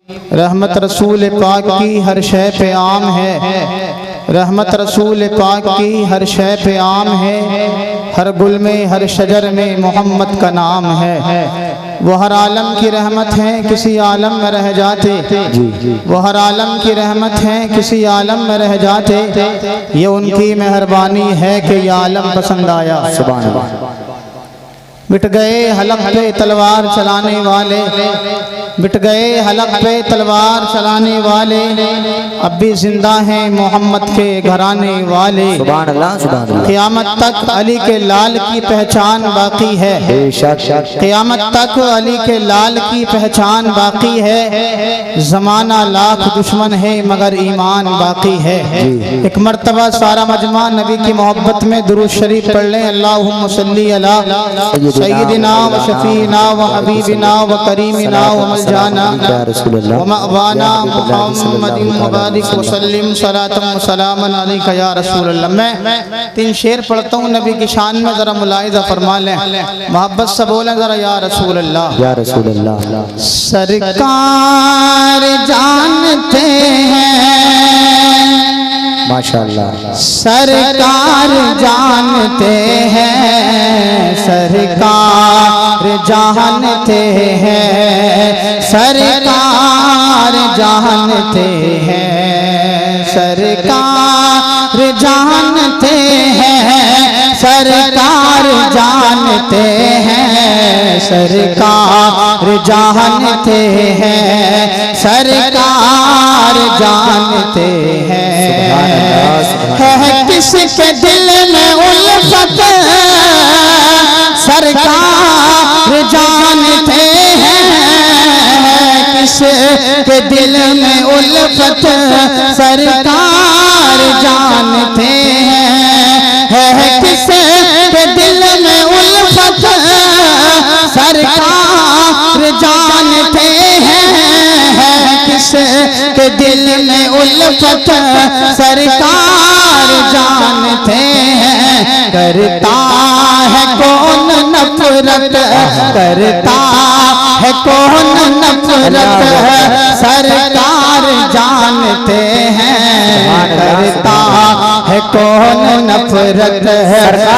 रहमत रसूल पाक की हर शय पे आम है, रहमत रसूल पाक की हर शय पे आम है, हर गुल में हर शजर में मोहम्मद का नाम है। वो हर आलम की रहमत है, किसी आलम में रह जाते, वो हर आलम की रहमत है, किसी आलम में रह जाते, ये उनकी मेहरबानी है कि ये आलम पसंद आया। सुभान अल्लाह। मिट गए हलक पे तलवार चलाने वाले, मिट गए हलक पे तलवार चलाने वाले, अब भी जिंदा हैं मोहम्मद के घराने वाले। सुभान अल्लाह, सुभान अल्लाह। क़यामत तक अली के लाल की पहचान बाकी है, क़यामत तक अली के लाल की पहचान बाकी है। ज़माना लाख दुश्मन है मगर ईमान बाकी है। एक मर्तबा सारा मजमा नबी की मोहब्बत में दुरूद शरीफ पढ़ लें। अल्लाहुम्मा सल्ली अला सय्यिदिना व शफीना व हबीबिना व करीमिना व मलजाना व मअवाना मुहम्मदिन मुबारक व सल्लिम सलातम व सलामन अलैका या रसूल अल्लाह। मैं 3 शेर पढ़ता हूँ नबी की शान में, ज़रा मुलाहिज़ा फरमा लें, मोहब्बत से बोलें ज़रा या रसूल अल्लाह, या रसूल अल्लाह। सरकार जानते हैं, माशाअल्लाह, सरकार जानते हैं, सरकार जानते हैं, सरकार जानते हैं, सरकार जानते हैं, सरकार जानते हैं, सरकार जानते हैं, सरकार जानते हैं। है किसके दिल में उल्फत, सरकार जानते हैं, किसके दिल में उल्फत, सरकार जानते हैं। है किसके दिल में उल्फत, सरकार जानते हैं, किसके दिल में उल्फत, सरकार जानते हैं। करता है कौन नफरत, करता है कौन नफरत, सरकार जानते हैं। करता है कौन नफरत,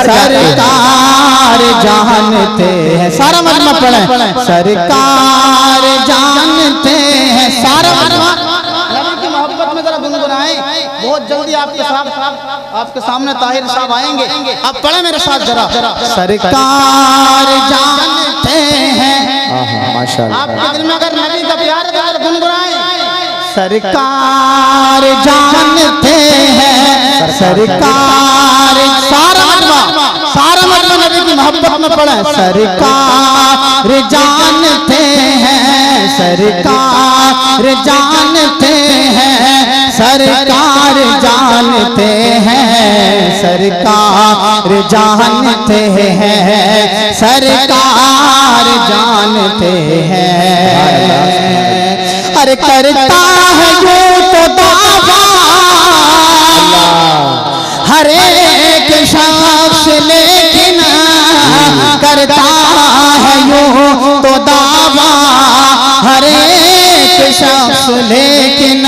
सरकार जानते हैं। सारा मजमा पढ़े, सरकार जानते हैं। सारा मजमा की मोहब्बत में जरा गुनगुनाएं। बहुत जल्दी आपके सामने ताहिर साहब आएंगे, आप पढ़े मेरे साथ जरा। सरकार जानते हैं, माशाअल्लाह। आपके दिल में अगर नबी का प्यार है तो गुनगुनाएं। सरकार जानते हैं, सरकार, सारा मजमा नबी की मोहब्बत में पढ़े। सरकार जानते हैं, सरकार जानते हैं, सरकार जानते हैं, सरकार जानते हैं, सरकार जानते हैं। अरे करता है यूं तो दावा हर एक शख्स, लेकिन करता है यूं तो दावा हर एक शख्स, लेकिन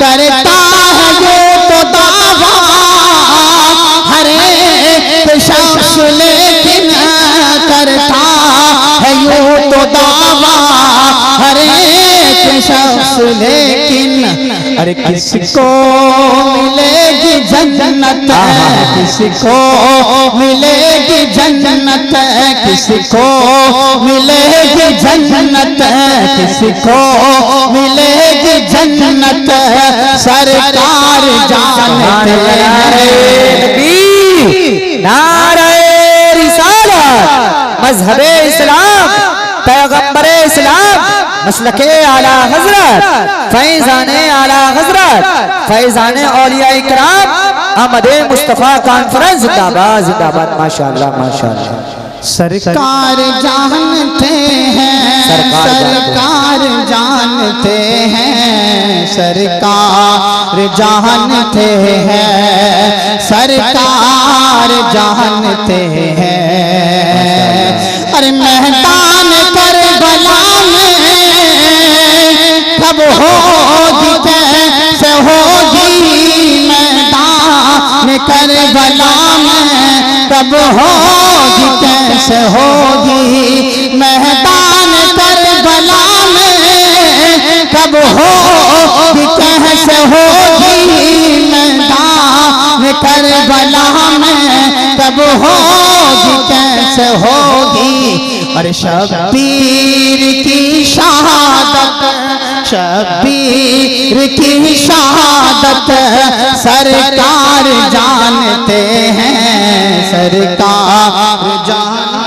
करता है यूं तो दावा हर एक शख्स, लेकिन करता है यूं तो दावा हर एक शख्स, लेकिन अरे किसको मिलेगी जन्नत, किसको मिलेगी जन्नत, किसको मिलेगी जन्नत, किसको मिलेगी जन्नत, सरकार जानते हैं। नारे रिसालत, मज़हबे इस्लाम, पैगंबरे इस्लाम, मसलके आला हजरत, फैज़ाने आला हजरत, फैज़ाने औलिया इकराम, अहमदे मुस्तफ़ा कॉन्फ्रेंस जिंदाबाद जिंदाबाद। माशाअल्लाह माशाअल्लाह। सरकार जानते हैं, सरकार जानते हैं, सरकार जानते हैं, सरकार जानते हैं। अरे मैदान करबला में कब करबला में कब होगी कैसे होगी, मैदान करबला में कब होगी कैसे होगी, मैदान करबला में कब होगी कैसे होगी। और शब्बीर की शहादत, शब्बीर की शहादत सरकार जानते हैं, सरकार जानते हैं।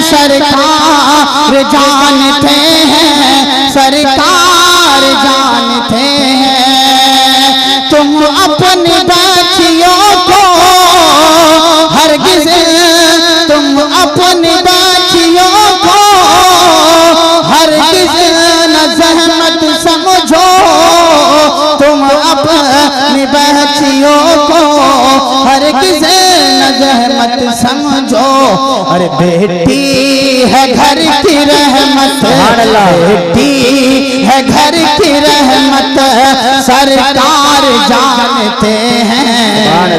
सरकार जानते हैं, सरकार जानते हैं। तुम अपनी बच्चियों को हरगिज़, तुम अपनी बच्चियों को हरगिज़ न ज़हमत समझो, तुम अपनी बच्चियों को हरगिज़ न ज़हमत समझो। अरे बेटी है घर की रहमत, बेटी है घर की रहमत सरकार जानते हैं,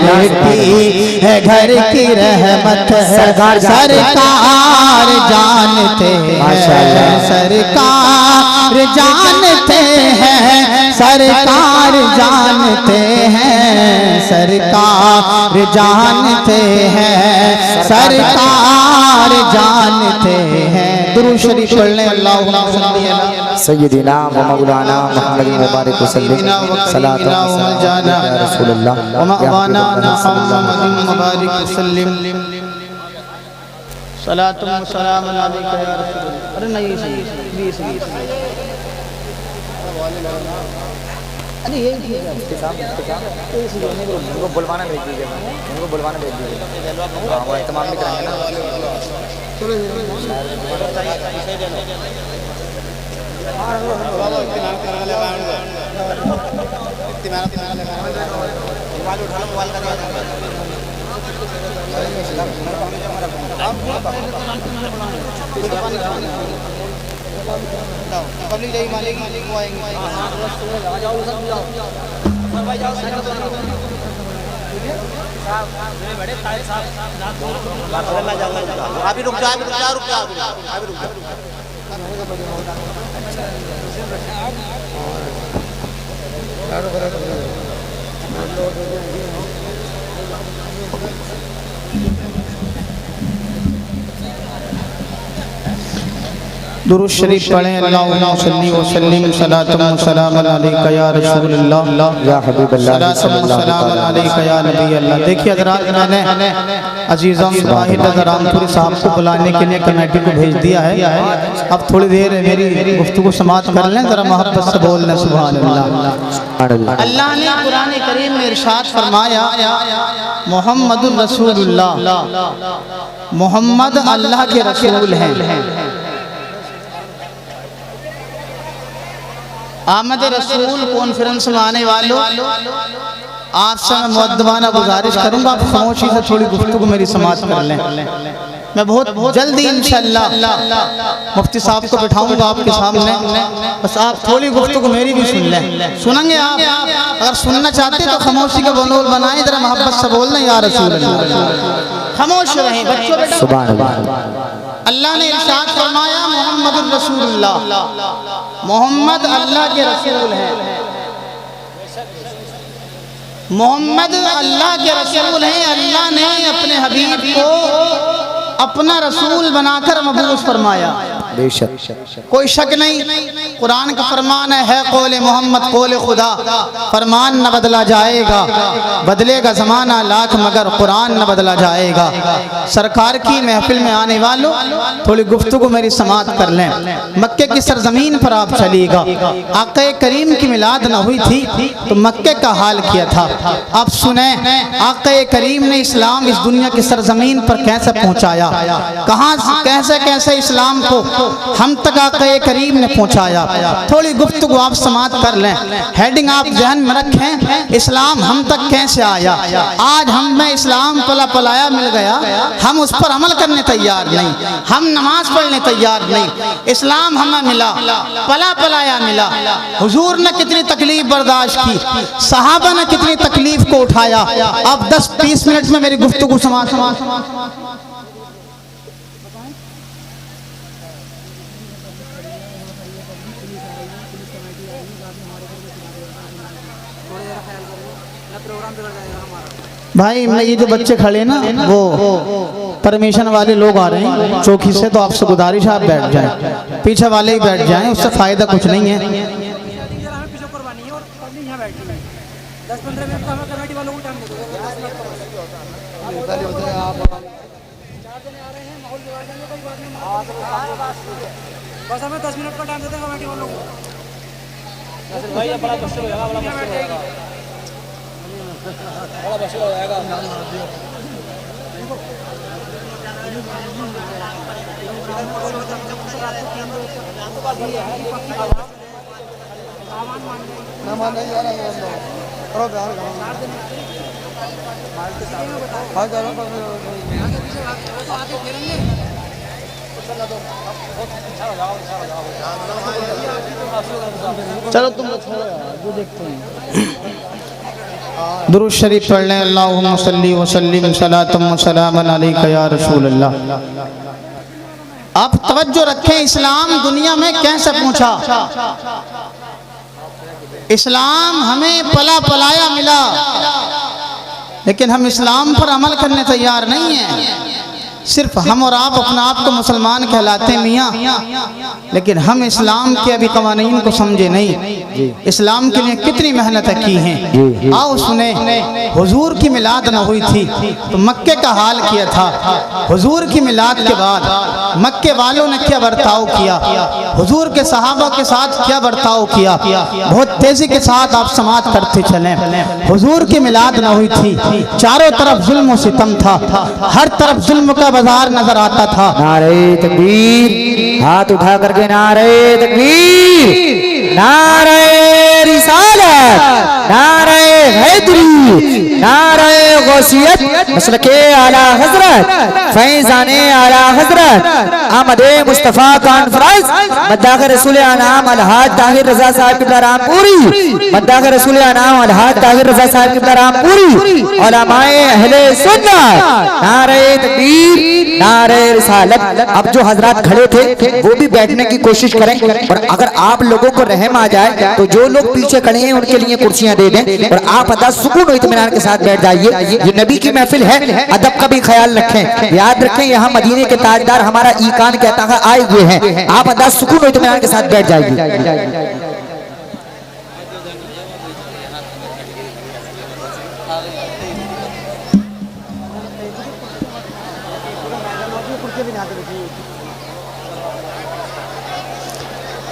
बेटी है घर की रहमत सरकार जानते हैं, सरकार जानते हैं, सरकार जानते हैं, सरकार जानते हैं, सरकार जानते हैं। दुरूद शरीफ पढ़ लें। अल्लाहुम्मा सल्ली अला सय्यिदिना व मौलाना मुहम्मद मुबारक वसल्लम सलातु व सलाम या रसूलल्लाह व मवाना मुहम्मद मुबारक वसल्लम सलातु व सलाम अलैका या रसूलल्लाह। अरे नहीं सही अरे ये उनको बुलवाना भेज दीजिए, उनको बुलवाना भेज दीजिए, वो इत्माम भी करेंगे ना। पब्लिक जाएगी मालेगी वो आएंगे। अभी रुक जा, रुक जा, रुक जा, अभी रुक जा। दुरूद शरीफ पढ़ें। अल्लाहुम्मा सल्ली व सल्लिम सलातु व सलाम अलैका या रसूलल्लाह या हबीबल्लाह सलातु व सलाम अलैका या नबी अल्लाह। देखिए हज़रात, मैंने अजीज़म वाहिद रामपुरी साहब को बुलाने के लिए कमेटी को भेज दिया है। अब थोड़ी देर मेरी गुफ्तगू समाप्त कर लें, ज़रा मोहब्बत से बोल लें सुभान अल्लाह। अल्लाह ने कुरान करीम में इरशाद फरमाया, मुहम्मदुर रसूलुल्लाह, मोहम्मद अल्लाह के रसूल हैं। आमद रसूल कॉन्फ्रेंस में आने वालों, आपसे मैं मुअद्दबाना गुजारिश करूंगा, आप खामोशी से थोड़ी गुफ्तगू मेरी समाप्त कर लें। मैं बहुत जल्दी इंशाअल्लाह मुफ्ती साहब को बिठाऊंगा आपके सामने, बस आप थोड़ी गुफ्तगू मेरी भी सुन लें। सुनेंगे आप? अगर सुनना चाहते तो खामोशी का बनोल बनाए, जरा मोहब्बत से बोलना या रसूल अल्लाह। खामोश रहें बच्चों। बेटा सुभान अल्लाह। अल्लाह ने इरशाद फरमाया मोहम्मद रसूलुल्लाह, मोहम्मद अल्लाह के रसूल हैं। मोहम्मद अल्लाह के रसूल हैं। अल्लाह ने अपने हबीब को अपना रसूल बनाकर मबूस फरमाया। बेशक कोई शक नहीं, कुरान का फरमान है कौले मोहम्मद कौले खुदा, फरमान न बदला जाएगा, बदलेगा ज़माना लाख मगर कुरान न बदला जाएगा। सरकार की महफिल में आने वालों थोड़ी गुफ्तगू मेरी समाअत कर लें। मक्के की सरजमीन पर आप चलिएगा, आक़ा करीम की मिलाद न हुई थी तो मक्के का हाल किया था। आप सुने आक़ा करीम ने इस्लाम इस दुनिया की सरजमीन पर कैसे पहुँचाया, कहाँ कैसे कैसे इस्लाम को हम तक आक़ा करीम ने पहुँचाया। थोड़ी गुफ्तगू आप समाअत कर लें। हेडिंग आप जहन में रखें, इस्लाम हम तक कैसे आया। आज हमें इस्लाम पला पलाया मिल गया, हम उस पर अमल करने तैयार नहीं, हम नमाज पढ़ने तैयार नहीं। इस्लाम हमें मिला, पला पलाया मिला। हुजूर ने कितनी तकलीफ बर्दाश्त की, सहाबा ने कितनी तकलीफ को उठाया। अब 10-20 मिनट में मेरी गुफ्तगू समाअत। भाई मैं ये जो बच्चे खड़े ना वो परमिशन वाले लोग आ रहे हैं चौकी से, तो आपसे गुजारिश आप बैठ जाएं, पीछे वाले ही बैठ जाएं, उससे फ़ायदा कुछ नहीं है। 10-15 मिनट हमें कमेटी वालों को टाइम दे दो। बस हमें 10 मिनट का टाइम देते हैं कमेटी वालों को। भाई ये बड़ा मुश्किल हो जाएगा, बड़ा मुश्किल हो जाएगा, बड़ा मुश्किल हो जाएगा। चलो तुम जो देखते हैं दुरूद शरीफ पढ़ लें। अल्लाहुम्मा सल्ली व सल्लिम सलातम व सलामन अलैका या रसूल अल्लाह। आप तवज्जो रखें, इस्लाम दुनिया में कैसे पहुंचा। इस्लाम हमें पला पलाया मिला, लेकिन हम इस्लाम पर अमल करने तैयार नहीं हैं। सिर्फ हम और आप अपना आप को मुसलमान कहलाते हैं मियाँ, लेकिन हम इस्लाम के अभी कवानीन को समझे नहीं। इस्लाम के लिए कितनी मेहनतें की हैं। आओ सुने, हुजूर की मिलाद न हुई थी तो मक्के का हाल किया था। हुजूर की मिलाद के बाद मक्के वालों ने क्या बर्ताव किया, हुजूर के सहाबा के साथ क्या बर्ताव किया। बहुत तेजी के साथ आप समाअत करते चलें। हुजूर की मिलाद न हुई थी, चारों तरफ जुल्म व सितम था, हर तरफ जुल्म का बाजार नजर आता था। नारे तकबीर, हाथ उठा करके नारे तकबीर, नारे रिसालत, नारे हैदरी, नारे गौसियत, मसलके आला हजरत, फैजाने आला हजरत, आमदे मुस्तफा कॉन्फ्रेंस, मद्दाख रसूल अनाम अलहाज ताहिर रजा साहब की रामपुरी, मद्दाख रसूल अनाम अलहाज ताहिर रजा साहब की रामपुरी, उलमाए अहले सुन्नत, नारे तकबीर, नारे रिसालत। अब जो हजरात खड़े थे वो भी बैठने की कोशिश करें, और अगर आप लोगों को रहम आ जाए तो जो लोग पीछे खड़े हैं उनके लिए कुर्सियां दे दें, और आप अदा सुकून और इत्मीनान के साथ बैठ जाइए। ये नबी की महफिल है, अदब का भी ख्याल रखें। याद रखें यहाँ मदीने के ताजदार हमारा ईकान कहता है आए हुए हैं। आप अदा सुकून और इत्मीनान के साथ बैठ जाइए।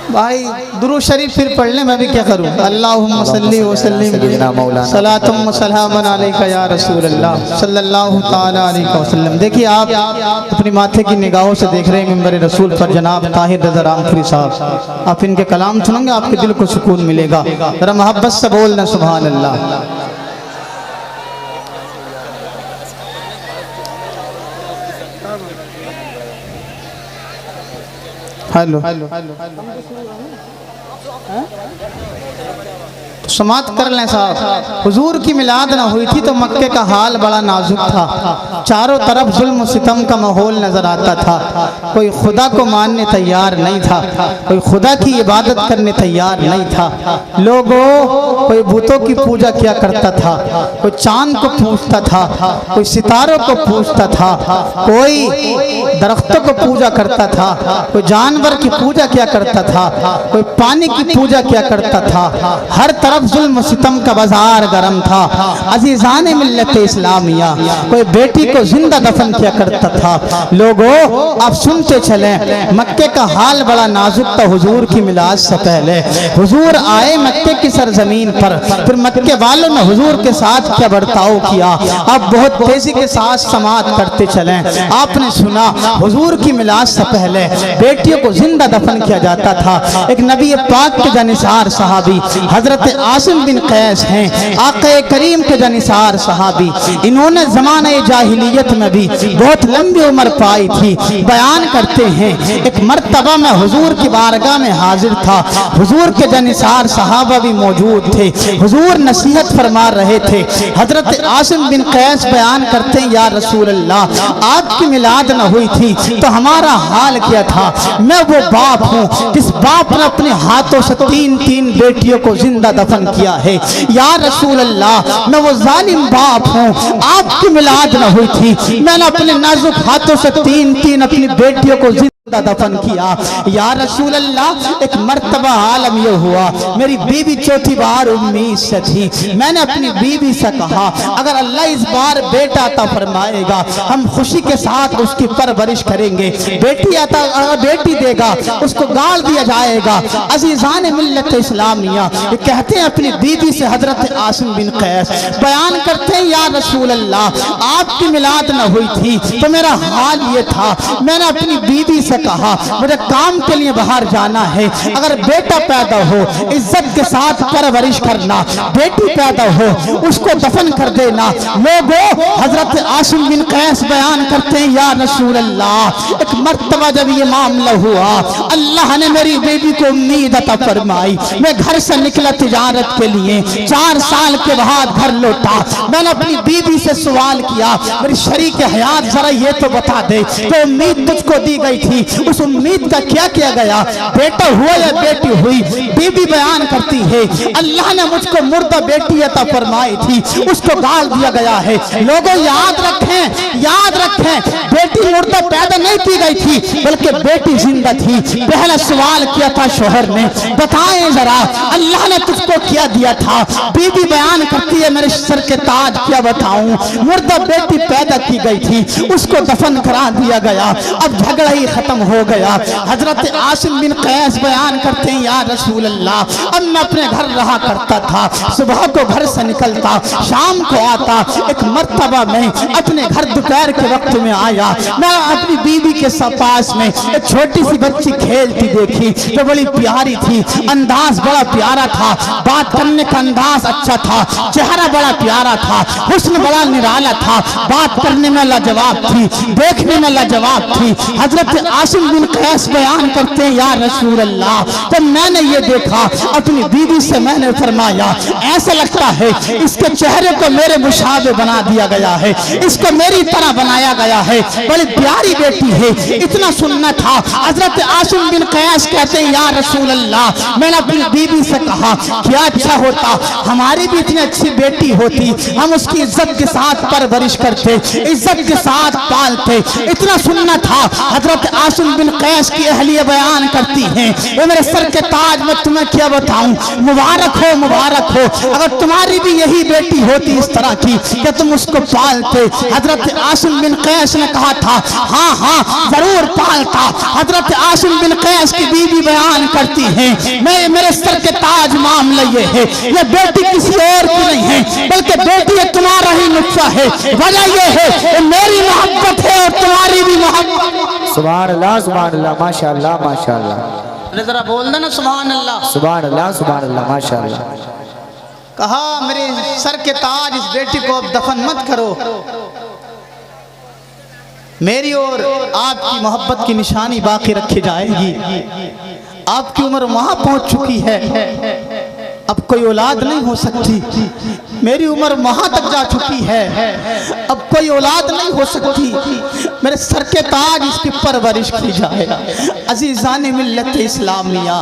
भाई दुरूद शरीफ फिर पढ़ लें, मैं भी क्या करूं। अल्लाहुम्मा सल्ली व सल्लिम सलातम व सलामन अलैका या रसूल अल्लाह सल्लल्लाहु तआला अलैहि वसल्लम। देखिए आप अपनी माथे की निगाहों से देख रहे हैं मिंबर रसूल पर जनाब ताहिर रज़ा रामपुरी साहब। आप इनके कलाम सुनेंगे आपके दिल को सुकून मिलेगा। जरा मोहब्बत से बोलना सुभान अल्लाह। हेलो समाप्त कर लें साहब। हुजूर की मिलाद ना हुई थी तो मक्के का हाल बड़ा नाजुक था। चारों तरफ जुल्म सितम का माहौल नजर आता था। कोई खुदा को मानने तैयार नहीं था, कोई खुदा की इबादत करने तैयार नहीं था। लोगों, कोई बुतों की पूजा किया करता था, कोई चांद को पूजता था, कोई सितारों को पूजता था, कोई दरख्तों को पूजा करता था, कोई जानवर की पूजा किया करता था, कोई पानी की पूजा किया करता था। हर तरफ जुल्म सितम का बाजार गरम था। अजीजान मिल्लत इस्लामिया, कोई बेटी को जिंदा दफन किया करता था। लोगों, आप सुनते चले, मक्के का हाल बड़ा नाजुक था हुजूर की मिलाद से पहले। हुजूर आए मक्के की सरजमीन पर, फिर मक्के वालों ने हुजूर के साथ क्या बर्ताव किया। आप बहुत तेजी के साथ समात करते चले। आपने सुना हुजूर की मिलाद से पहले बेटियों को जिंदा दफन किया जाता था। एक नबी पाक के जनिसार सहाबी हजरत आसिम बिन कैस हैं, आक़े करीम के जनिसार सहाबी। इन्होंने ज़माने जाहिलियत में भी बहुत लंबी उम्र पाई थी। बयान करते हैं, एक मर्तबा में हुजूर की बारगाह में हाजिर था। हुजूर के जनिसार सहाबा भी मौजूद थे। हुजूर नसीहत फरमा रहे थे। हजरत आसिम बिन कैस बयान करते हैं, या रसूल अल्लाह, आपकी मिलाद न हुई थी तो हमारा हाल क्या था। मैं वो बाप हूँ जिस बाप ने अपने हाथों से 3-3 बेटियों को जिंदा दफन किया है। या रसूल अल्लाह, मैं वो जालिम बाप हूँ, आपकी मिलाद न हुई थी, मैंने अपने नाजुक हाथों से 3-3 अपनी बेटियों को जिंदा दफन किया। या रसूल अल्लाह, एक मर्तबा आलम ये हुआ, मेरी बीवी चौथी बार उम्मीद से थी। मैंने अपनी बीवी से कहा, अगर अल्लाह इस बार बेटा अता फरमाएगा हम खुशी के साथ उसकी परवरिश करेंगे। बेटी अता, अगर बेटी देगा उसको गाल दिया जाएगा। अजीजान मिल्लत इस्लामिया ये कहते हैं अपनी बीवी से, हजरत आसिम बिन कैस बयान करते हैं, या रसूल अल्लाह, आपकी मिलाद न हुई थी तो मेरा हाल ये था। मैंने अपनी बीवी से कहा, मुझे काम के लिए बाहर जाना है, अगर बेटा पैदा हो इज्जत के साथ परवरिश करना, बेटी पैदा हो उसको दफन कर देना। लोगों, हजरत आसिम बिन कैस बयान करते हैं, या रसूल अल्लाह, एक मर्तबा जब ये मामला हुआ, अल्लाह ने मेरी बेटी को उम्मीद अता फरमाई। मैं घर से निकला तिजारत के लिए, 4 साल के बाद घर लौटा। मैंने अपनी बीवी से सवाल किया, मेरी शरीक हयात जरा ये तो बता दे, तो उम्मीद तुझको दी गई थी, उस उम्मीद का क्या किया गया, बेटा हुआ या बेटी हुई। बीबी बयान करती है, अल्लाह ने मुझको मुर्दा बेटी अता फरमाई थी, उसको गाल दिया गया है। लोगों, याद रखें, याद रखें, बेटी मुर्दा पैदा नहीं की गई थी बल्कि बेटी जिंदा थी। पहला सवाल किया था शोहर ने, बताएं जरा अल्लाह ने तुझको क्या दिया था। बीबी बयान करती है, मेरे सर के ताज क्या बताऊं, मुर्दा बेटी पैदा की गई थी, उसको दफन करा दिया गया, अब झगड़ा ही खत्म हो गया। हजरत आसिम बिन कैस बयान करते हैं, या रसूल अल्लाह, अब मैं अपने घर रहा करता था, सुबह को घर से निकलता, शाम को आता। एक मर्तबा में अपने घर दोपहर के वक्त में आया, मैं अपनी बीवी के पास में एक छोटी सी बच्ची खेलती देखी तो बड़ी प्यारी थी, अंदाज बड़ा प्यारा था, बात करने का अंदाज अच्छा था, चेहरा बड़ा प्यारा था, हुस्न बड़ा निराला था, बात करने में लाजवाब थी, देखने में लाजवाब थी। हजरत आसिम बिन कैस बयान करते हैं, या रसूल अल्लाह, तो मैंने ये देखा, अपनी बीवी से मैंने फरमाया, ऐसा लगता है इसके चेहरे को मेरे मुशाबे बना दिया गया है, इसको मेरी तरह बनाया गया है, बड़ी प्यारी बेटी है। इतना सुनना था। हजरत आसिम बिन कैस कहते हैं, या रसूल अल्लाह, मैंने अपनी बीवी से कहा, क्या अच्छा होता हमारी भी इतनी अच्छी बेटी होती, हम उसकी इज्जत के साथ परवरिश करते, इज्जत के साथ पालते। इतना सुनना था। हजरत आसिम बिन कैस की अहलिया बयान करती हैं, वो मेरे सर के ताज, में तुम्हें क्या बताऊं, मुबारक हो, मुबारक हो, अगर तुम्हारी भी यही बेटी होती इस तरह की कि तुम उसको पालते। हजरत आसिम बिन कैस ने कहा था, हाँ हाँ जरूर पालता। हजरत आसिम बिन कैस की बीवी बयान करती हैं, मैं मेरे सर के ताज मामला ये है, ये बेटी किसी और की नहीं है बल्कि बेटी ये तुम्हारा ही नुक्सा है। वजह ये है ये मेरी मोहब्बत है और तुम्हारी भी मोहब्बत। सुभान अल्लाह, सुभान अल्लाह, माशाअल्लाह, माशाअल्लाह। जरा बोल देना सुभान अल्लाह, सुभान अल्लाह, सुभान अल्लाह, माशाअल्लाह। कहा, मेरे सर के ताज इस बेटी को अब दफन मत करो, मेरी और आपकी मोहब्बत की निशानी बाकी रखी जाएगी। आपकी उम्र वहां पहुंच चुकी है, अब कोई औलाद नहीं हो सकती। मेरी उम्र वहां तक जा चुकी है, अब कोई औलाद नहीं हो सकती। मेरे सर के ताज इसकी परवरिश की जाए। अजीज़ान मिल्लत इस्लामिया,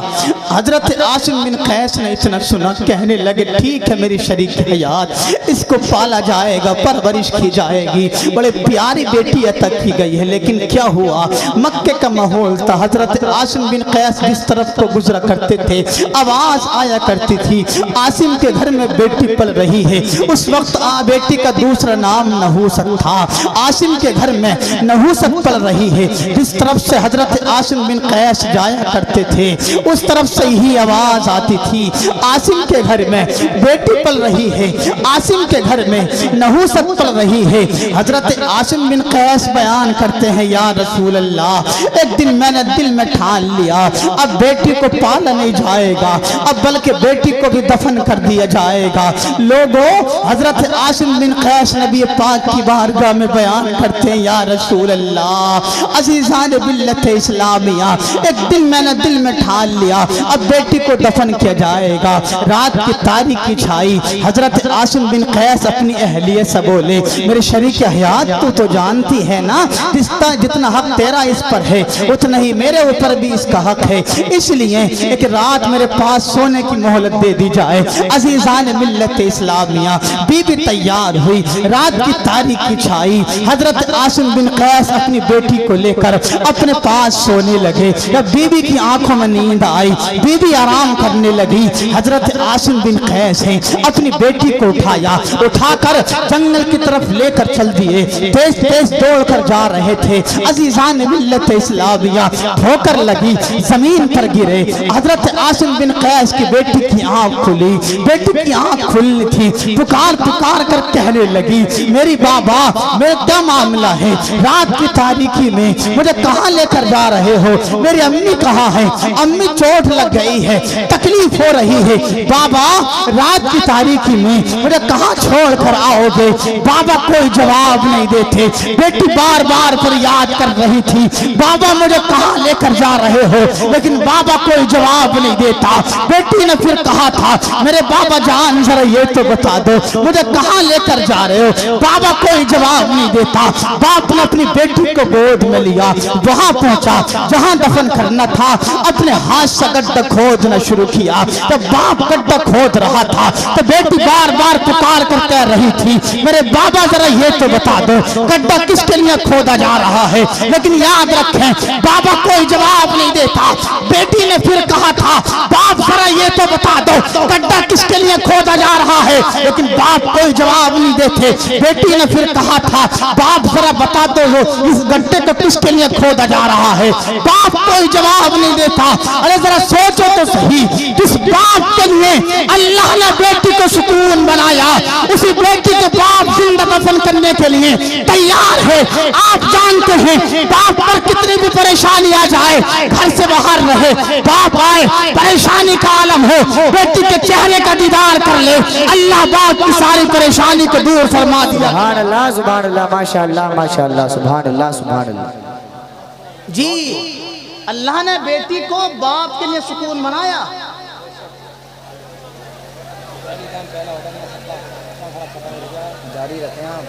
हजरत आसिम बिन कैस ने इतना सुना, कहने लगे ठीक है मेरी शरीक हयात, इसको पाला जाएगा, परवरिश की जाएगी। बड़े प्यारी बेटी अता की गई है। लेकिन क्या हुआ, मक्के का माहौल था। हजरत आसिम बिन कैस जिस तरफ को गुजरा करते थे, आवाज आया करती थी आसिम के घर में बेटी पल रही है। उस वक्त बेटी का दूसरा नाम नहूसत था। आसिम के घर में नहूसत पल रही है। जिस तरफ से हजरत आसिम बिन कैस जाया करते थे, उस तरफ से ही आवाज आती थी आसिम के घर में बेटी पल रही है, आसिम के घर में नहूसत पल रही है। हजरत आसिम बिन कैस बयान करते हैं, या रसूल अल्लाह, एक दिन मैंने दिल में ठान लिया, अब बेटी को पाला नहीं जाएगा, अब बल्कि बेटी को भी दफन कर दिया जाएगा। लोगों, हजरत आसिम बिन कैस नबी पाक की बारगाह में बयान करते हैं, या रसूल अल्लाह, अजीज़ान बिल्लत इस्लामिया, एक दिन मैंने दिल में ठान लिया, अब बेटी को दफन किया जाएगा। रात की तारीकी छाई। हजरत आसिम बिन कैस अपनी अहलियत से बोले, मेरे शरीक हयात, तू तो जानती है ना जितना हक तेरा इस पर है, उतना ही मेरे ऊपर भी इसका हक है, इसलिए एक रात मेरे पास सोने की मोहलत दे दी जाए। अजीज़ान मिल्लत इस्लामिया, बीबी तैयार हुई। रात की तारीकी छाई। हजरत आसिम बिन कैस अपनी बेटी को लेकर अपने पास सोने लगे। जब बीबी की आंखों में नींद आई, बीबी आराम करने लगी। हजरत आसिम बिन कैस हैं अपनी बेटी को उठाया, उठाकर जंगल की तरफ लेकर चल दिए। तेज तेज दौड़कर जा रहे थे। अजीज़ान मिल्लत इस्लामिया, ठोकर लगी, जमीन पर गिरे। हजरत आसिम बिन कैस की बेटी की आंख खुली। बेटी की आंख खुलनी थी, पुकार पुकार कर कहने लगी, मेरी बाबा, मेरा क्या मामला है, रात की तारीकी में मुझे कहाँ लेकर जा रहे हो? मेरी अम्मी कहाँ है? अम्मी चोट लग गई है, तकलीफ हो रही है। बाबा, रात की तारीकी में मुझे कहाँ छोड़ कर आओगे? बाबा कोई जवाब नहीं देते। बेटी बार बार फरियाद कर रही थी, बाबा मुझे कहाँ लेकर जा रहे हो? लेकिन बाबा कोई जवाब नहीं देता। बेटी ने फिर कहा था, मेरे बाबा जान, जरा ये तो बता दो मुझे कहाँ लेकर जा रहे हो? बाबा कोई जवाब नहीं देता। बाप ने अपनी बेटी को गोद में लिया, वहां पहुंचा जहां दफन करना था, अपने हाथ से गड्ढा खोदना शुरू किया। जब बाप गड्ढा खोद रहा था तो बेटी बार बार पुकार कर कह रही थी, मेरे बाबा जरा ये तो बता दो गड्ढा किसके लिए खोदा जा रहा है? लेकिन याद रखें, बाबा कोई जवाब नहीं देता। बेटी ने फिर कहा था, बाप जरा ये तो बता दो गड्ढा किसके लिए खोदा जा रहा है? लेकिन बाप कोई जवाब नहीं देते। बेटी ने फिर कहा था, बाप जरा बता दो इस गड्ढे को किसके लिए खोदा जा रहा है? बाप कोई जवाब नहीं देता। अरे जरा सोचो तो सही, जिस बाप के लिए अल्लाह ने बेटी को सुकून बनाया, उसी बेटी को बाप जिंदा दफन करने के लिए तैयार है। आप जानते हैं बाप पर कितनी भी परेशानी आ जाए, घर से बाहर रहे, बाप आए, परेशानी का आलम हो, बेटी के चेहरे का दीदार कर ले, अल्लाह बाप की सारी परेशानी को दूर फरमा दिया। सुभान अल्लाह, सुभान अल्लाह, माशाअल्लाह, माशाअल्लाह, सुभान अल्लाह, सुभान अल्लाह। जी, अल्लाह ने बेटी को बाप के लिए सुकून बनाया। जारी रखें आप।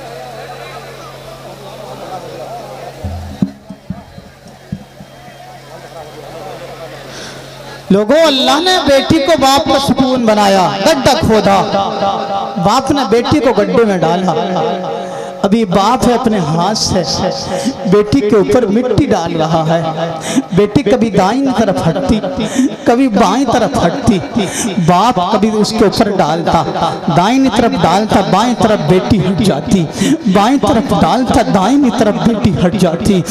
लोगों, अल्लाह ने बेटी को बाप को सुकून बनाया। गड्ढा खोदा, बाप ने बेटी को गड्ढे में डाला। अभी बाप है अपने हाथ से बेटी के ऊपर मिट्टी डाल रहा है। बेटी कभी दाईं तरफ हटती, कभी बाईं तरफ हटती। बाप कभी उसके ऊपर डालता, दाईं तरफ डालता, बाईं तरफ बेटी हट जाती, बाईं तरफ डालता, दाईं तरफ बेटी हट जाती।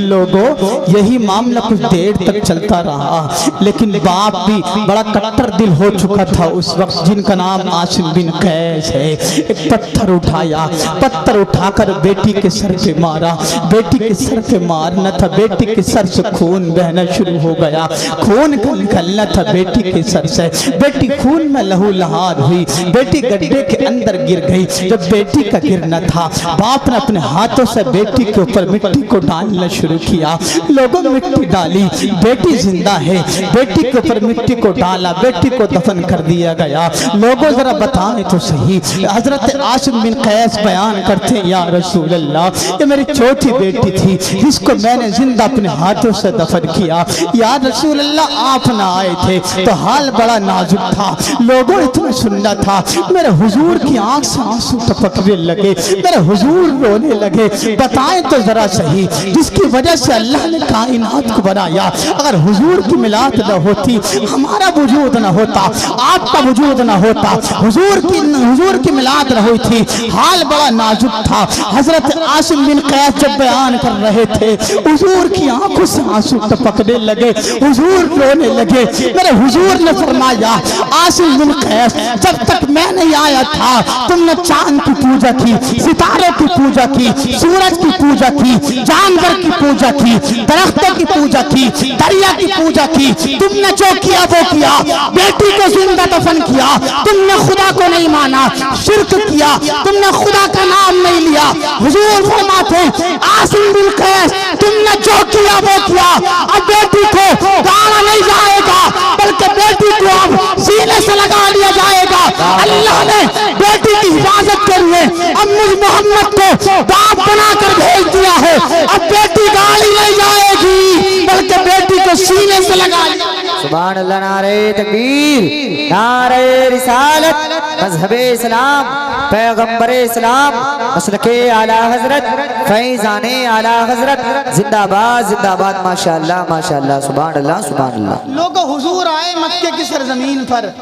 लोगों, यही मामला कुछ देर तक चलता रहा। लेकिन बाप भी बड़ा कट्टर दिल हो चुका था उस वक्त, जिनका नाम आसिम बिन कैस है। एक पत्थर उठाया, पत्थर उठा उठाकर बेटी के सर पे मारा। बेटी के सर पे मारना था, बेटी के सर से खून बहना शुरू हो गया। खून का निकलना था बेटी के सर से। बेटी खून में लहू लहान हुई। बेटी गड्ढे के अंदर गिर गई। जब बेटी का गिरना था, बाप ने अपने हाथों से बेटी के ऊपर मिट्टी को डालना शुरू किया। लोगों ने मिट्टी डाली, बेटी जिंदा है। बेटी के ऊपर मिट्टी को डाला, बेटी को दफन कर दिया गया। लोगों जरा बताएं तो सही। हजरत आसिम बिन कैस बयान करते हैं, या रसूल अल्लाह, ये मेरी छोटी बेटी थी जिसको मैंने जिंदा अपने हाथों से दफन किया। या रसूल अल्लाह, आप ना आए थे तो हाल बड़ा नाजुक था। लोगों ने तुम्हें सुनना था। मेरे हुजूर की आंख से आंसू टपकने लगे, मेरे हुजूर रोने लगे। बताएं तो जरा सही, जिसकी वजह से अल्लाह ने कायनात को बनाया, अगर हुजूर की मिलाद न होती, हमारा वजूद न होता, आपका वजूद न होता, हुजूर की मिलाद न हुई थी, हाल बड़ा नाजुक था। हजरत आसिम बिन कैस जब बयान कर रहे थे, हुजूर की आंखों से आंसू टपकने लगे, हुजूर रोने लगे। मेरे हुजूर ने फरमाया, आसिम बिन कैस, जब तक मैं नहीं आया था तुमने चांद की पूजा की, सितारों की पूजा की, सूरज की पूजा की, जानवर की पूजा की, दरख्तों की पूजा की, दरिया की पूजा की। तुमने जो किया वो किया। बेटी को जिंदा दफन किया, तुमने खुदा को नहीं माना, शिर्क किया, तुमने खुदा का नाम नहीं लिया। हुजूर फरमाते हैं, आसिम बिन कैस, तुमने जो किया वो किया। अब बेटी को गाड़ा नहीं जाएगा, बल्कि बेटी को अब सीने से लगा लिया जाएगा। अल्लाह ने बेटी की हिफाजत के लिए अब मुझ मोहम्मद को बाप बनाकर भेज दिया है। अब बेटी गाड़ी नहीं जाएगी, बल्कि बेटी को सीने से लगा लिया। सुभान अल्लाह। नारे तकबीर, नारे रिसालत, मजहबे इस्लाम, पैगंबरे इस्लाम, मसलके आला हजरत, फैजाने आला हजरत, जिंदाबाद जिंदाबाद। माशाअल्लाह माशाअल्लाह, सुभान अल्लाह सुभान अल्लाह। लोग हुजूर आए मक्के की सरजमीन पर।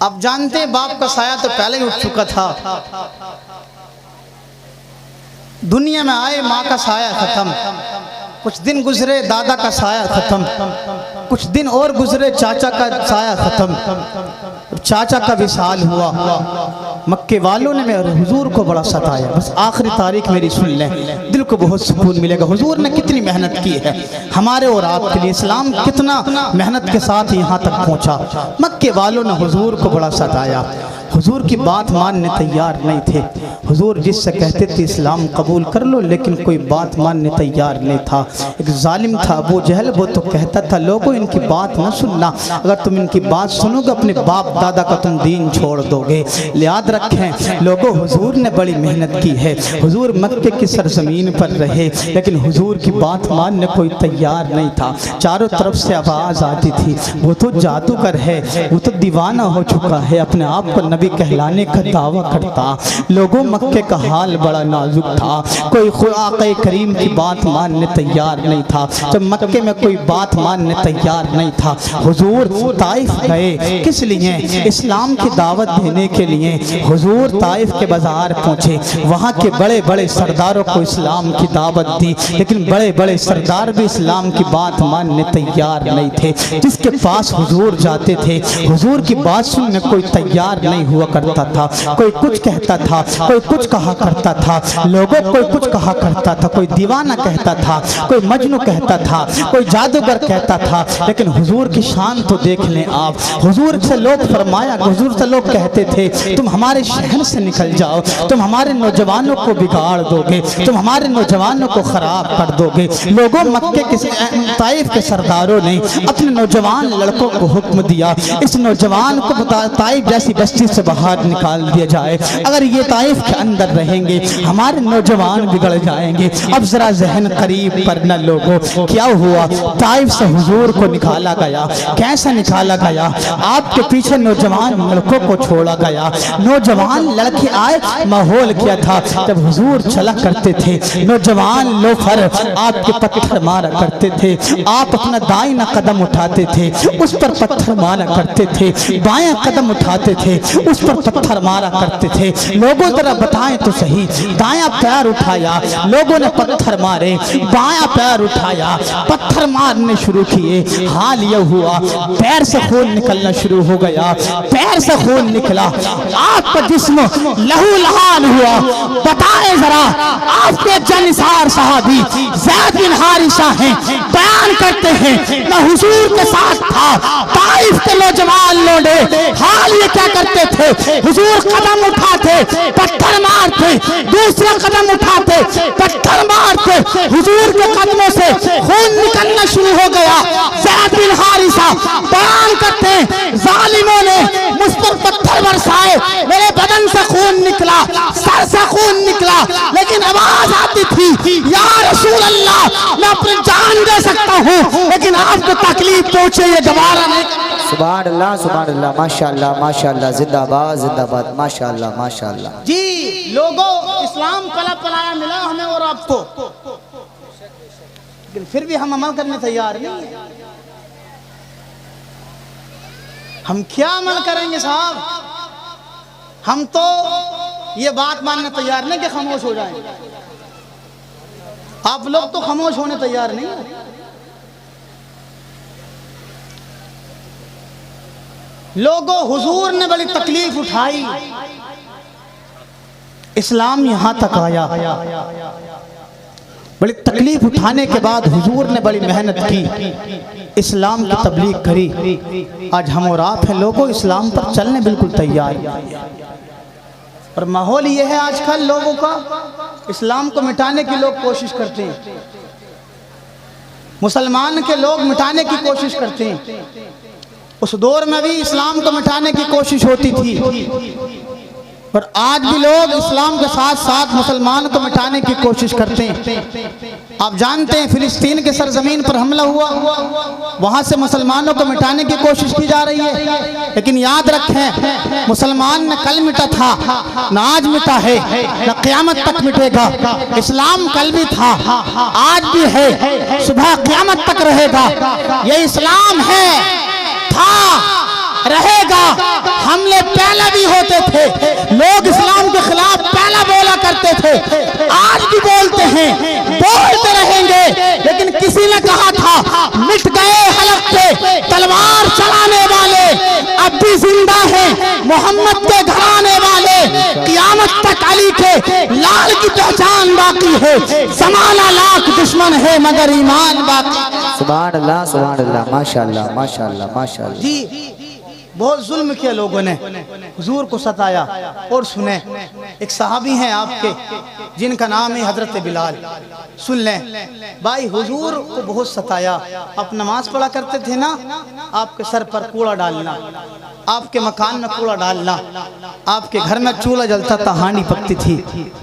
अब जानते बाप का साया तो पहले ही उठ चुका था। दुनिया में आए माँ का साया खत्म, कुछ दिन गुजरे दादा का साया खत्म, कुछ दिन और गुजरे चाचा का साया खत्म। चाचा का विसाल हुआ। मक्के वालों ने मेरे हुजूर को बड़ा सताया। बस आखिरी तारीख मेरी सुन लें, दिल को बहुत सुकून मिलेगा। हुजूर ने कितनी मेहनत की है हमारे और आपके लिए, इस्लाम कितना मेहनत के साथ यहाँ तक पहुँचा। मक्के वालों ने हुजूर को बड़ा सताया। हुजूर की बात मानने तैयार नहीं थे। हुजूर जिससे कहते थे इस्लाम कबूल कर लो, लेकिन कोई बात मानने तैयार नहीं था। एक जालिम था अबू जहल, वो तो कहता था लोगों इनकी बात न सुनना, अगर तुम इनकी बात सुनोगे अपने बाप दादा का तुम दीन छोड़ दोगे। याद रखें लोगों, हुजूर ने बड़ी मेहनत की है। हुजूर मक्के की सरजमीन पर रहे, लेकिन हुजूर की बात मानने कोई तैयार नहीं था। चारों तरफ से आवाज़ आती थी, वो तो जादूगर है, वो तो दीवाना हो चुका है, अपने आप को नबी कहलाने का दावा करता। लोगों मक्के का हाल बड़ा नाजुक था। कोई आक़े करीम की बात मानने तैयार नहीं था। जब मक्के में कोई बात मानने तैयार नहीं था, हुजूर ताइफ गए। किस लिए? इस्लाम की दावत देने के लिए। हुजूर ताइफ के बाजार पहुँचे, वहाँ के बड़े बड़े सरदारों को इस्लाम की दावत दी, लेकिन बड़े बड़े सरदार भी इस्लाम की बात मानने तैयार नहीं थे। जिसके पास हुजूर जाते थे, हुजूर की बात सुनने कोई तैयार नहीं हुआ करता था। कोई कुछ कहता था, कोई कुछ कहा करता था। लोगों कोई कुछ कहा करता था, कोई दीवाना कहता था, कोई मजनू कहता था, कोई जादूगर कहता था। लेकिन हुजूर की शान तो देख लें आप। हुजूर से लोग फरमाया, हुजूर से लोग कहते थे तुम हमारे शहर से निकल जाओ, तुम हमारे नौजवानों को बिगाड़ दोगे, तुम हमारे नौजवानों को खराब कर दोगे। लोगों मक्के के ताइफ के सरदारों ने अपने नौजवान लड़कों को हुक्म दिया, इस नौजवान को ताइफ जैसी बस्ती से बाहर निकाल दिया जाए। अगर ये ताइफ के अंदर रहेंगे हमारे नौजवान बिगड़ जाएंगे। अब जरा जहन करीब पर न लोगों, क्या हुआ? ताइफ से हुजूर को निकाला गया। कैसे निकाला गया? आपके पीछे नौजवान लड़कों को छोड़ा गया। नौजवान लड़के आए, माहौल क्या था जब हुजूर चला करते थे, नौजवान लोफर आपके पत्थर मारा करते थे। आप अपना दाहिना कदम उठाते थे, उस पर पत्थर मारा करते थे, बायां कदम उठाते थे, उस पर पत्थर मारा करते थे। लोगों जरा बताएं तो सही, दायां पैर उठाया, लोगों ने पत्थर मारे, बायां पैर उठाया, पत्थर मारने शुरू किए। हाल यह हुआ पैर से खून निकलना शुरू हो गया, पैर से खून निकला, आपका जिस्म लहू लहान हुआ। बताएं जरा, आपके जनिसार सहाबी ज़ैद बिन हारिसा हैं, बयान करते हैं मैं हुजूर के साथ था, ताइफ के नौजवान लोडे हाल ये क्या करते थे, हुजूर कदम उठाते पत्थर मारते, दूसरा कदम उठाते पत्थर मारते, हुजूर के कदमों से खून निकलना शुरू हो गया। ज़ैद बिन हारिसा बयान करते हैं जालिमों ने मुझ पर पत्थर बरसाए, मेरे बदन से खून निकला, सर से खून निकला, लेकिन आवाज आती थी या रसूल अल्लाह, मैं अपनी जान दे सकता हूँ लेकिन आपको तकलीफ पहुंचे ये दोबारा नहीं। सुभान अल्लाह, माशाअल्लाह माशाअल्लाह, जिंदाबाद जिंदाबाद, माशाअल्लाह माशाअल्लाह। जी लोगों, इस्लाम पला पलाया मिला हमें और आपको, लेकिन फिर भी हम अमल करने तैयार नहीं है। हम क्या अमल करेंगे साहब? हम तो ये बात मानने तैयार नहीं कि खामोश हो जाएं। आप लोग तो खामोश होने तैयार नहीं है। लोगों, हुजूर ने बड़ी तकलीफ उठाई, इस्लाम यहां तक आया। बड़ी तकलीफ उठाने के बाद हुजूर ने बड़ी मेहनत की, इस्लाम की तबलीग करी। आज हम और आप हैं लोगों, इस्लाम पर चलने बिल्कुल तैयार। और माहौल ये है आजकल लोगों का, इस्लाम को मिटाने की लोग कोशिश करते हैं, मुसलमान के लोग मिटाने की कोशिश करते हैं। उस दौर में भी इस्लाम को मिटाने की कोशिश होती थी, पर आज भी लोग इस्लाम के साथ साथ मुसलमान को मिटाने की कोशिश करते हैं। आप जानते हैं फिलिस्तीन के सरजमीन पर हमला हुआ, वहां से मुसलमानों को मिटाने की कोशिश की जा रही है, लेकिन याद रखें मुसलमान ने कल मिटा था, न आज मिटा है, न क़यामत तक मिटेगा। इस्लाम कल भी था, आज भी है, सुबह क़यामत तक रहेगा। ये इस्लाम है, था, रहेगा। हमले पहले भी होते थे, लोग इस्लाम के खिलाफ पहला बोला करते थे, आज भी बोलते हैं, बोलते रहेंगे। लेकिन किसी ने कहा था मिट गए हलक पे तलवार चलाने वाले, अब भी जिंदा हैं मोहम्मद के घराने वाले, क़यामत तक अली के लाल की पहचान बाकी है। ज़माना लाख दुश्मन है मगर ईमान बाकी। सुभान अल्लाह, माशाअल्लाह माशाअल्लाह माशाअल्लाह। जी बहुत जुल्म किया लोगों ने, हुजूर को सताया। और सुने, एक सहाबी हैं आपके जिनका नाम है हजरत बिलाल, सुन लें भाई, हुजूर को बहुत सताया। आप नमाज पढ़ा करते थे ना, आपके सर पर कूड़ा डालना, आपके मकान में कूड़ा डालना, आपके घर में चूल्हा जलता था, हांडी पकती थी,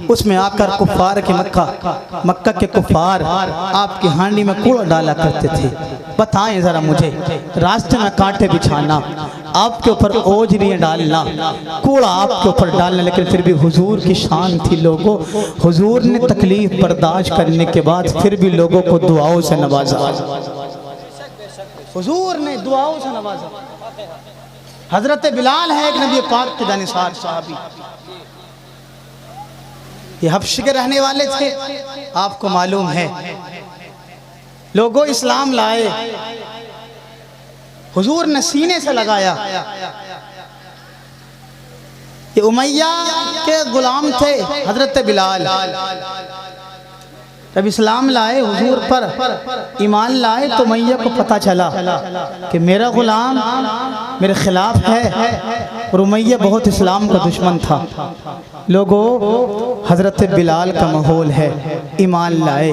उसमें आकर कुफार के मक्का के कुफार आपकी हांडी में कूड़ा डाला करते थे। बताएं जरा मुझे, रास्ते में कांटे बिछाना, आपके ऊपर ओझरियां डालना, कूड़ा आपके ऊपर डालना, लेकिन फिर भी हुजूर की शान थी लोगों। हुजूर ने तकलीफ बर्दाश्त करने के बाद फिर भी लोगों को दुआओं से नवाजा, हुजूर ने दुआओं से नवाजा। हजरत बिलाल है एक नबी पाक के जानिसार सहाबी, ये हबश के रहने वाले थे, आपको मालूम है। लोगों, इस्लाम लाए, हुजूर ने सीने से लगाया। ये उमैया के गुलाम थे हजरत बिलाल, जब इस्लाम लाए, हुजूर पर ईमान लाए, तो उमैया को पता चला कि मेरा गुलाम मेरे खिलाफ है, और उमैया बहुत इस्लाम का दुश्मन था। लोगों, हजरत बिलाल का माहौल है, ईमान लाए।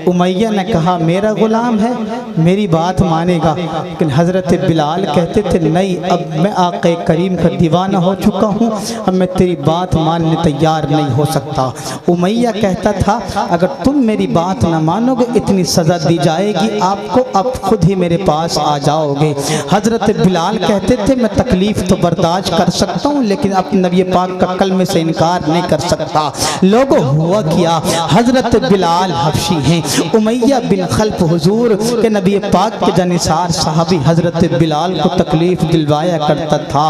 उमैया ने कहा मेरा गुलाम है, मेरी बात मानेगा, लेकिन हजरत बिलाल कहते थे नहीं, अब मैं आक़े करीम का दीवाना हो चुका हूँ, अब मैं तेरी बात मानने तैयार नहीं हो सकता। उमैया कहता था अगर तुम मेरी बात ना मानोगे इतनी सज़ा दी जाएगी आपको, अब खुद ही मेरे पास आ जाओगे। हजरत बिलाल कहते थे मैं तकलीफ तो बर्दाश्त कर सकता हूँ, लेकिन अपने नबी पाक का कलमे से इनकार नहीं कर सकता। लोगों, हुआ किया, हजरत बिलाल हबशी हैं, उमैया बिन खल्फ हुजूर के नबी पाक के जानिसार साहबी हजरत बिलाल को तकलीफ दिलवाया करता था।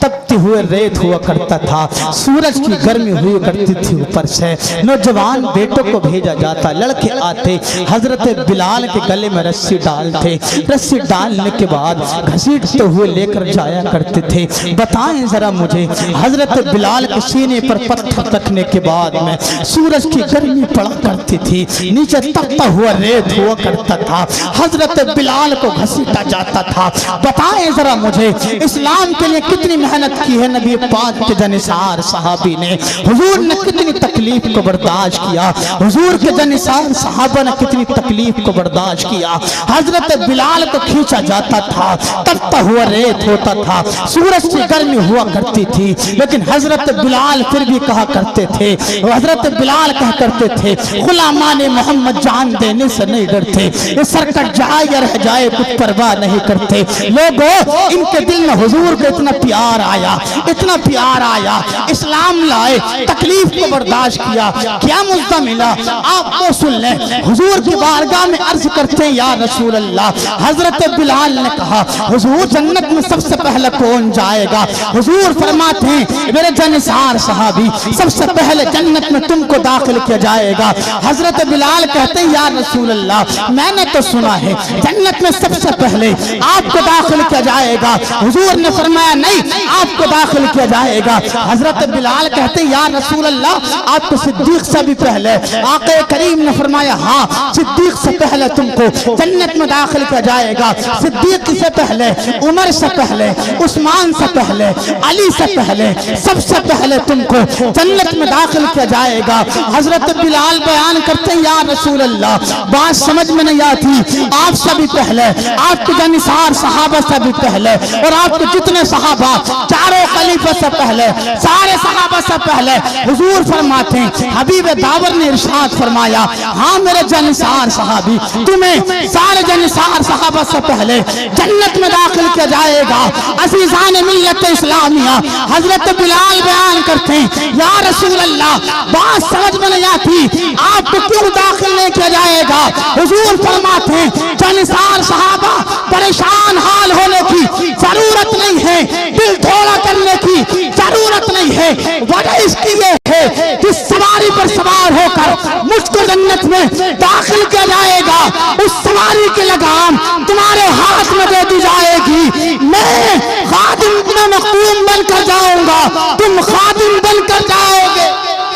तपते हुए रेत हुआ करता था, सूरज की गर्मी हुई करती थी ऊपर से। नौजवान बेटों को भेजा जाता, लड़के आते, हजरत बिलाल के गले में रस्सी डालते, रस्सी डालने के बाद घसीटते हुए लेकर जाया करते थे। बताएं जरा मुझे, हजरत बिलाल के सीने पर पत्थर रखने के बाद में सूरज की गर्मी पड़ा करती थी, नीचे तपता हुआ रेत हुआ करता था, हजरत बिलाल को घसीटा जाता था। बताएं जरा मुझे, इस्लाम के लिए कितनी मेहनत की है नबी पाक के जनिसार सहाबी ने, हुजूर ने कितनी तकलीफ को बर्दाश्त किया, हुजूर के जनिसार सहाबा ने कितनी तकलीफ को बर्दाश्त किया। हजरत बिलाल को खींचा जाता था, तपता हुआ रेत होता था, सूरज की गर्मी हुआ करती थी, लेकिन हजरत बिलाल फिर भी कहा करते थे, हजरत बिलाल कहा करते थे, गुलामाने मोहम्मद जान देने से नहीं डरते, ये सरकट जाए या रह जाए कुछ परवाह नहीं करते। लोगों, इनके दिल में हुजूर को इतना प्यार आया, इतना प्यार आया, इस्लाम लाए, तकलीफ को बर्दाश्त किया, क्या मुद्दा मिला आप वो सुन लें। हुजूर की बारगाह में अर्ज करते हैं, या रसूल अल्लाह, हजरत बिलाल ने कहा, हुजूर जन्नत में सबसे पहले कौन जाएगा? हुजूर फरमाते हैं, मेरे जनिसार सहाबी, सबसे पहले जन्नत में तुमको दाखिल किया जाएगा। हजरत बिलाल कहते हैं, या रसूल अल्लाह, मैंने तो सुना है जन्नत में सबसे पहले आपको दाखिल किया जाएगा। हुजूर ने फरमाया, नहीं, आपको दाखिल किया जाएगा। हजरत बिलाल कहते हैं, या रसूल अल्लाह, आपको सिद्दीक से भी पहले। आक़े करीम ने फरमाया, हाँ, सिद्दीक से पहले तुमको जन्नत में दाखिल किया जाएगा। सिद्दीक से पहले, उमर से पहले, उस्मान से पहले, अली से पहले, सबसे पहले तुमको जन्नत में दाखिल किया जाएगा। हजरत बिलाल बयान करते हैं, या रसूल अल्लाह, बात समझ में नहीं आती, आपसे भी पहले, आपके जनिसार सहाबा से भी पहले, और आपके जितने सहाबा, चारों खलीफा से पहले, सारे सहाबा से पहले। हुजूर फरमाते हैं, हबीब दावर ने इरशाद फरमाया, हाँ मेरे जनिसार सहाबी, तुम्हें सारे जनिसार सहाबा से पहले जन्नत में दाखिल किया जाएगा। अज़ीज़ान मिल्लत इस्लामिया, हजरत बिलाल बयान करते हैं, या रसूल अल्लाह, बात समझ में नहीं आती, आपको क्यों दाखिल नहीं किया जाएगा? हुजूर फरमाते हैं, जनिसार सहाबा परेशान हाल होने की जरूरत नहीं है, दिल थोड़ा करने की जरूरत नहीं है, वजह इसकी ये है कि सवारी पर सवार होकर मुझको जन्नत में दाखिल किया जाएगा। उस सवारी की लगाम तुम्हारे हाथ में दे दी जाएगी, मैं खादिम में मखदूम बनकर जाऊंगा, तुम खादिम बनकर जाओगे।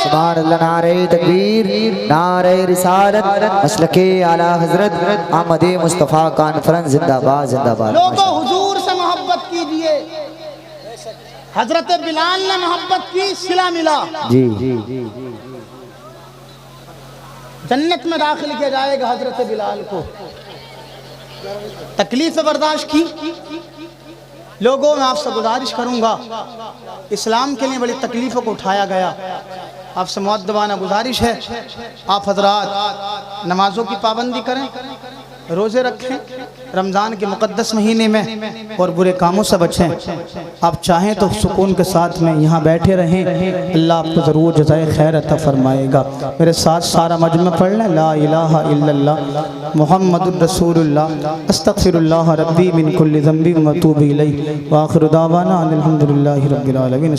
सुभान अल्लाह, नारे तकबीर, नारे रिसालत, मसलके आला हजरत अहमद मुस्तफ़ा कॉन्फ्रेंस जिंदाबाद जिंदाबाद। लोगों, हुजूर से मोहब्बत कीजिए। हजरत बिलाल ने मोहब्बत की, सिला मिला, जी। जन्नत में दाखिल किया जाएगा हजरत बिलाल को। तकलीफ बर्दाश्त की। लोगों, मैं आपसे गुजारिश करूंगा, इस्लाम के लिए बड़ी तकलीफों को उठाया गया, आपसे मुअद्दबाना गुजारिश है, आप हजरात नमाजों की पाबंदी करें, रोज़े रखें रमज़ान के मुक़द्दस महीने में, और बुरे कामों से बचें। आप चाहें तो सुकून के साथ में यहाँ बैठे रहें, अल्लाह आपको ज़रूर जज़ाए खैर अता फरमाएगा। मेरे साथ सारा मजमा पढ़ लें, ला इलाहा इल्लल्लाह मुहम्मदुर रसूलुल्लाह अस्तग़फिरुल्लाह रब्बी मिन कुल्लि ज़ंबि व अतूबु इलैहि व आखिरु दावाना अनिल हम्दुलिल्लाहि रब्बिल आलमीन।